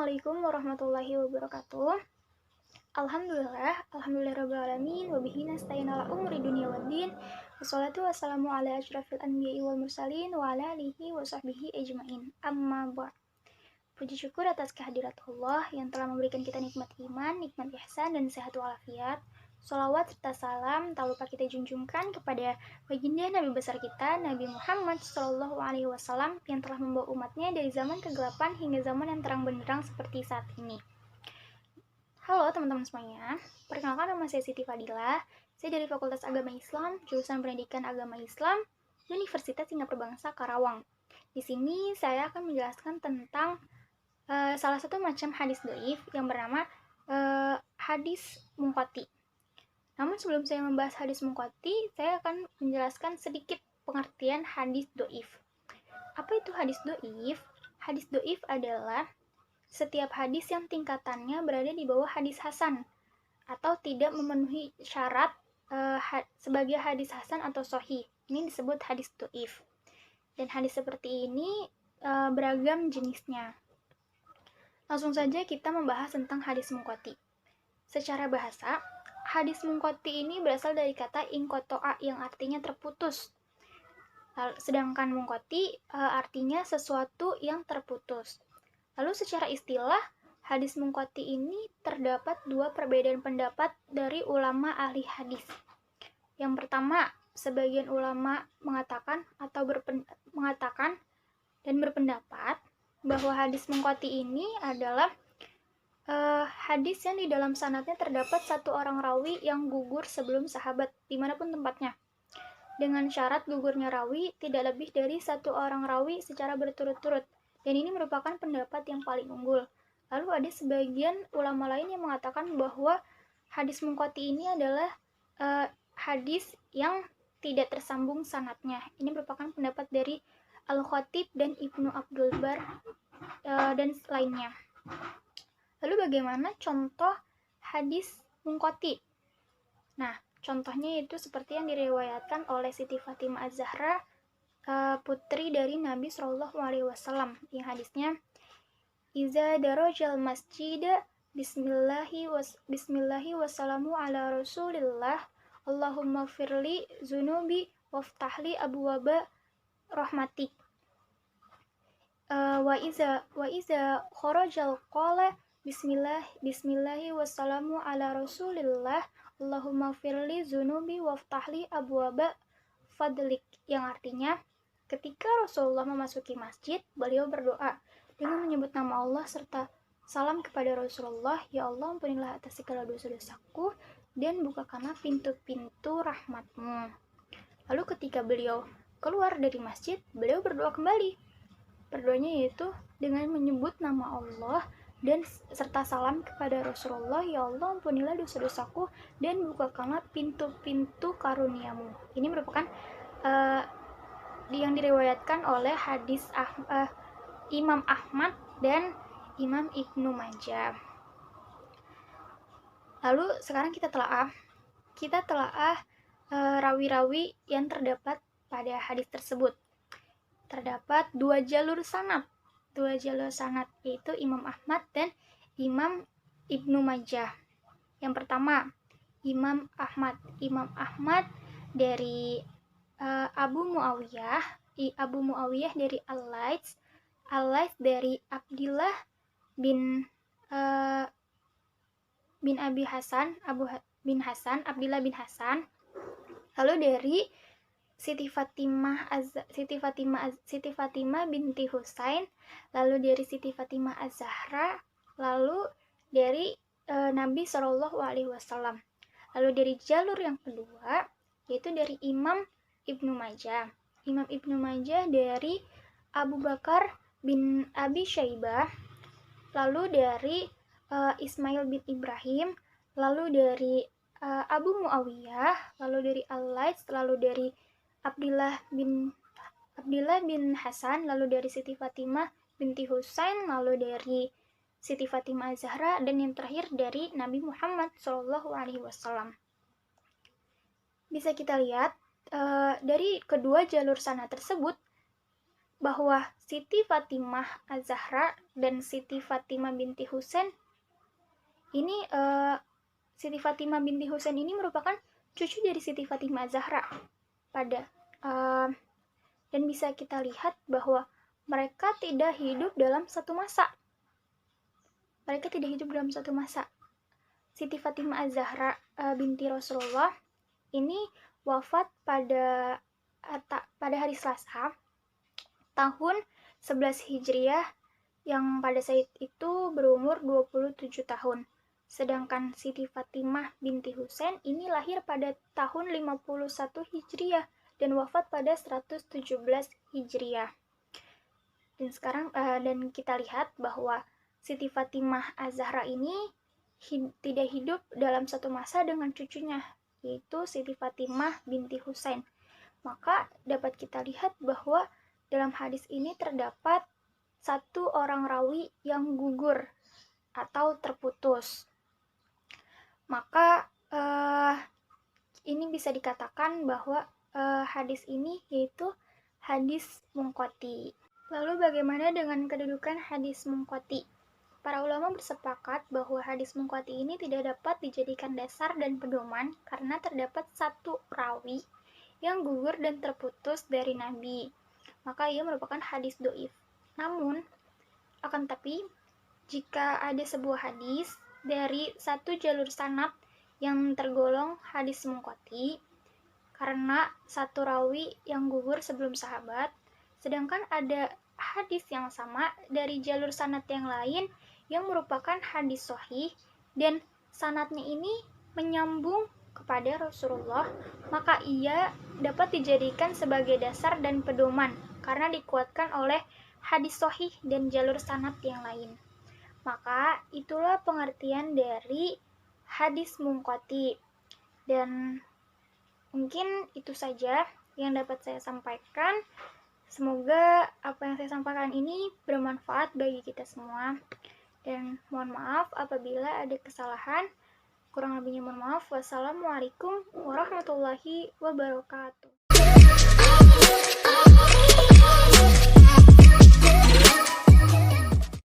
Assalamualaikum warahmatullahi wabarakatuh. Alhamdulillahirabbil alamin wa bihi nasta'in ala umuri dunya waddin. Wassalatu wassalamu ala asyrafil anbiya'i wal mursalin wa ala alihi wa sahbihi ajmain. Amma ba'd. Puji syukur atas kehadirat Allah yang telah memberikan kita nikmat iman, nikmat ihsan dan sehat walafiat. Sholawat serta salam tak lupa kita junjungkan kepada baginda Nabi besar kita, Nabi Muhammad SAW yang telah membawa umatnya dari zaman kegelapan hingga zaman yang terang benderang seperti saat ini. Halo teman-teman semuanya, perkenalkan nama saya Siti Fadila. Saya dari Fakultas Agama Islam, jurusan Pendidikan Agama Islam, Universitas Singapura Bangsa Karawang. Di sini saya akan menjelaskan tentang salah satu macam hadis dhaif yang bernama hadis munqati. Namun sebelum saya membahas hadis munqati, saya akan menjelaskan sedikit pengertian hadis dhaif. Apa itu hadis dhaif? Hadis dhaif adalah setiap hadis yang tingkatannya berada di bawah hadis hasan atau tidak memenuhi syarat sebagai hadis hasan atau sahih. Ini disebut hadis dhaif. Dan hadis seperti ini beragam jenisnya. Langsung saja kita membahas tentang hadis munqati. Secara bahasa, hadis munqati ini berasal dari kata inqata'a yang artinya terputus. Sedangkan munqati artinya sesuatu yang terputus. Lalu secara istilah, hadis munqati ini terdapat dua perbedaan pendapat dari ulama ahli hadis. Yang pertama, sebagian ulama mengatakan dan berpendapat bahwa hadis munqati ini adalah hadis yang di dalam sanadnya terdapat satu orang rawi yang gugur sebelum sahabat dimanapun tempatnya, dengan syarat gugurnya rawi tidak lebih dari satu orang rawi secara berturut-turut, dan ini merupakan pendapat yang paling unggul. Lalu ada sebagian ulama lain yang mengatakan bahwa hadis munqati ini adalah hadis yang tidak tersambung sanadnya. Ini merupakan pendapat dari Al-Khatib dan Ibnu Abdul Bar dan lainnya. Lalu bagaimana contoh hadis munqati? Nah, contohnya itu seperti yang diriwayatkan oleh Siti Fatimah Az-Zahra, putri dari Nabi SAW, yang hadisnya Iza darajal masjid bismillahi wassalamu ala rasulillah Allahumma firli zunubi waftahli abwaba rahmatik. Wa iza kharajal qala Bismillahi wassalamu ala rasulillah Allahumma firli zunubi waftahli abwaba fadlik, yang artinya ketika Rasulullah memasuki masjid, beliau berdoa dengan menyebut nama Allah serta salam kepada Rasulullah, ya Allah ampunilah atas segala dosa-dosaku dan bukakanlah pintu-pintu rahmatmu. Lalu ketika beliau keluar dari masjid, beliau berdoa kembali. Berdoanya yaitu dengan menyebut nama Allah dan serta salam kepada Rasulullah, ya Allah ampunilah dosa-dosaku dan bukakanlah pintu-pintu karuniamu. Ini merupakan yang diriwayatkan oleh hadis Imam Ahmad dan Imam Ibnu Majah. Lalu sekarang kita telaah rawi-rawi yang terdapat pada hadis tersebut. Terdapat dua jalur sanad, yaitu Imam Ahmad dan Imam Ibnu Majah. Yang pertama, Imam Ahmad dari Abu Muawiyah dari Al-Laits dari Abdillah bin Abi Hasan, Abdillah bin Hasan. Lalu dari Siti Fatimah binti Husain, lalu dari Siti Fatimah Az-Zahra, lalu dari Nabi SAW. Lalu dari jalur yang kedua, yaitu dari Imam Ibnu Majah. Imam Ibnu Majah dari Abu Bakar bin Abi Syaibah, lalu dari Ismail bin Ibrahim, lalu dari Abu Muawiyah, lalu dari Al-Laits, lalu dari Abdillah bin Hasan, lalu dari Siti Fatimah binti Husain, lalu dari Siti Fatimah Az-Zahra, dan yang terakhir dari Nabi Muhammad SAW. Bisa kita lihat dari kedua jalur sanad tersebut, bahwa Siti Fatimah Az-Zahra dan Siti Fatimah binti Husain ini Siti Fatimah binti Husain ini merupakan cucu dari Siti Fatimah Az-Zahra dan bisa kita lihat bahwa mereka tidak hidup dalam satu masa. Siti Fatimah Az-Zahra binti Rasulullah ini wafat pada hari Selasa tahun 11 Hijriah yang pada saat itu berumur 27 tahun. Sedangkan Siti Fatimah binti Husain ini lahir pada tahun 51 Hijriah dan wafat pada 117 Hijriah. Dan kita lihat bahwa Siti Fatimah Az-Zahra ini tidak hidup dalam satu masa dengan cucunya, yaitu Siti Fatimah binti Husain. Maka dapat kita lihat bahwa dalam hadis ini terdapat satu orang rawi yang gugur atau terputus. Maka ini bisa dikatakan bahwa hadis ini yaitu hadis munqati. Lalu bagaimana dengan kedudukan hadis munqati? Para ulama bersepakat bahwa hadis munqati ini tidak dapat dijadikan dasar dan pedoman karena terdapat satu rawi yang gugur dan terputus dari Nabi. Maka ia merupakan hadis doif. Namun, tapi jika ada sebuah hadis dari satu jalur sanad yang tergolong hadis munqati karena satu rawi yang gugur sebelum sahabat, sedangkan ada hadis yang sama dari jalur sanad yang lain yang merupakan hadis sahih dan sanadnya ini menyambung kepada Rasulullah, maka ia dapat dijadikan sebagai dasar dan pedoman karena dikuatkan oleh hadis sahih dan jalur sanad yang lain. Maka itulah pengertian dari hadis munqati. Dan mungkin itu saja yang dapat saya sampaikan. Semoga apa yang saya sampaikan ini bermanfaat bagi kita semua. Dan mohon maaf apabila ada kesalahan. Kurang lebihnya mohon maaf. Wassalamualaikum warahmatullahi wabarakatuh.